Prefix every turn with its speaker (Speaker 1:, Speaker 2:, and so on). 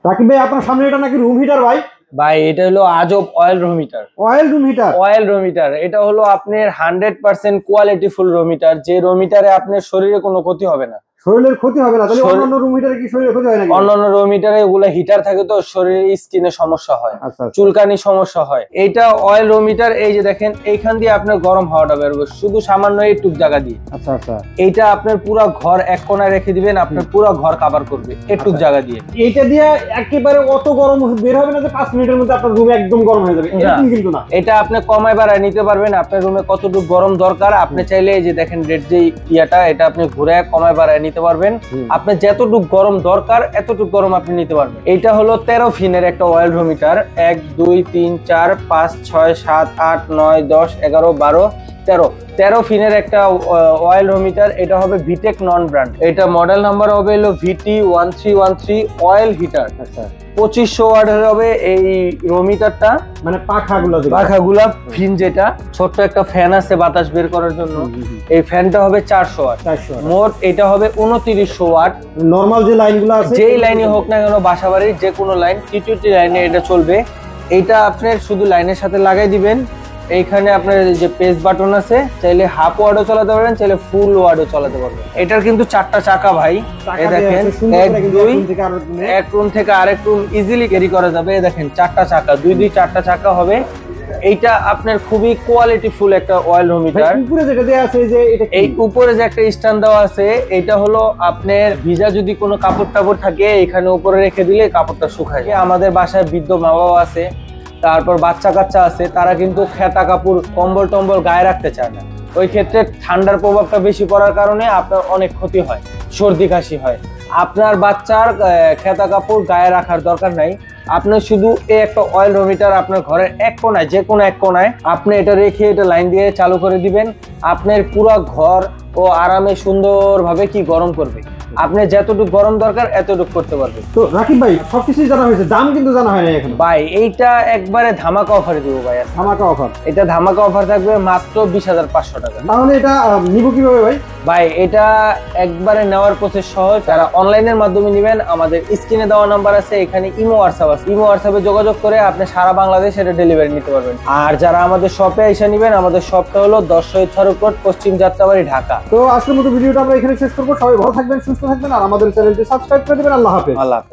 Speaker 1: রাকিব ভাই আপনার সামনে এটা নাকি রুম হিটার ভাই?
Speaker 2: ভাই এটা হলো আজব oil room heater.
Speaker 1: Oil room heater?
Speaker 2: Oil room heater. এটা হলো আপনার 100% কোয়ালিটিফুল রুম হিটার, যে রুম হিটারে আপনার শরীরে কোনো ক্ষতি হবে না।
Speaker 1: শরীরের ক্ষতি হবে না? তাহলে অন্যান্য রুম হিটারে কি শরীরের ক্ষতি হয় নাকি?
Speaker 2: অন্যান্য রুম হিটারে ওগুলা হিটার থাকে তো শরীরে স্কিনে সমস্যা হয়, চুলকানি সমস্যা হয়। এইটা অয়েল রুম হিটার। এই যে দেখেন এইখান দিয়ে আপনার গরম হাওয়াটা বের হবে শুধু সামান্য এইটুক জায়গা দিয়ে।
Speaker 1: আচ্ছা আচ্ছা।
Speaker 2: এইটা আপনার পুরো ঘর এক কোণায় রেখে দিবেন, আপনার পুরো ঘর কভার করবে এইটুক জায়গা দিয়ে।
Speaker 1: এইটা দিয়ে একেবারে অত গরম বের হবে না যে 5 মিনিটের মধ্যে আপনার রুম একদম গরম হয়ে যাবে, এরকম কিন্তু না।
Speaker 2: এটা আপনি কমায় বাড়ায় নিতে পারবেন, আপনার রুমে কতটুকু গরম দরকার আপনি চাইলে এই যে দেখেন রেড যে ইয়াটা, এটা আপনি ঘুরে কমায় বাড়ায় নিতে পারবেন। আপনার যতটুকু গরম দরকার এতটুকু গরম আপনি নিতে পারবেন। এটা হলো 13 ফিনের একটা অয়েল রুম হিটার। 1 2 3 4 5 6 7 8 9 10 11 12 13 ফিনের একটা অয়েল রুম হিটার। এটা হবে ভিটেক নন ব্র্যান্ড। এটা মডেল নাম্বার হবে হলো VT1313 অয়েল হিটার। আচ্ছা 2500 ওয়াটের হবে এই রুম হিটারটা। মানে পাখাগুলা ফিন, যেটা ছোট্ট একটা ফ্যান আছে বাতাস বের করার জন্য, এই ফ্যানটা হবে 400 ওয়াট। মোট এটা হবে 2900 ওয়াট।
Speaker 1: নরমাল যে লাইনগুলো আছে,
Speaker 2: যেই লাইনে হোক না কেন, বাসাবাড়ির যে কোনো লাইন, টি20 লাইনে এটা চলবে। এইটা আপনার শুধু লাইনের সাথে লাগাই দিবেন। এইখানে আপনার যে পেজ বাটন আছে, চাইলে হাফ ওয়াটও চালাতে পারবেন, চাইলে ফুল ওয়াটও চালাতে পারবেন। এটার কিন্তু 4টা চাকা ভাই, এই দেখেন এক রুম থেকে আরেক রুম ইজিলি ক্যারি করা যাবে। এই দেখেন 4টা চাকা, 4টা চাকা হবে। এইটা আপনার খুবই কোয়ালিটিফুল একটা অয়েল রুম হিটার।
Speaker 1: উপরে যেটা দেয়া আছে, যে এটা
Speaker 2: এই উপরে যে একটা স্ট্যান্ড দেওয়া আছে, এটা হলো আপনার ভিজা যদি কোনো কাপড় টাপড় থাকে এখানে উপরে রেখে দিলে কাপড়টা শুকায়। আমাদের বাসায় বৃদ্ধ মা বাবা আছে, তারপর বাচ্চা কাচ্চা আছে, তারা কিন্তু খেতা কাপড় কম্বল টম্বল গায়ে রাখতে চায় না। ওই ক্ষেত্রে ঠান্ডার প্রভাবটা বেশি পড়ার কারণে আপনার অনেক ক্ষতি হয়, সর্দি কাশি হয়। আপনার বাচ্চার খেতা কাপড় গায়ে রাখার দরকার নাই, আপনার শুধু এই একটা অয়েল রুম হিটার আপনার ঘরের এক কোণায়, যে কোনো এক কোণায় আপনি এটা রেখে এটা লাইন দিয়ে চালু করে দিবেন। আপনার পুরো ঘর ও আরামে সুন্দরভাবে কি গরম করবে। আপনি যতটুকু গরম দরকার এতটুকু করতে পারবেন।
Speaker 1: তো রাকিব ভাই সবকিছু জানা হয়েছে, দাম কিন্তু জানা হয় না এখন
Speaker 2: ভাই। এইটা একবারে ধামাকা অফারে দিব ভাই।
Speaker 1: ধামাকা অফার? এটা
Speaker 2: ধামাকা অফার থাকবে মাত্র 20,500 টাকা।
Speaker 1: তাহলে এটা নিব কিভাবে ভাই?
Speaker 2: ভাই এটা একবারে নেওয়ার প্রসেস সহজ। যারা অনলাইনের মাধ্যমে নেবেন, আমাদের স্ক্রিনে দেওয়া নাম্বার আছে, এখানে ইমো হোয়াটসঅ্যাপ আছে। ইমো হোয়াটসঅ্যাপে যোগাযোগ করে আপনি সারা বাংলাদেশ এটা ডেলিভারি নিতে পারবেন। আর যারা আমাদের শপে এসে নেবেন, আমাদের শপটা হলো 10 শহীদ ফারুক রোড, পশ্চিম যাত্রাবাড়ি, ঢাকা।
Speaker 1: তো আজকের মতো ভিডিওটা আমরা এখানে শেষ করবো। সবাই ভালো থাকবেন, সুস্থ থাকবেন, আর আমাদের চ্যানেলটি সাবস্ক্রাইব করে দিবেন। আল্লাহ হাফেজ।
Speaker 2: আল্লাহ হাফেজ।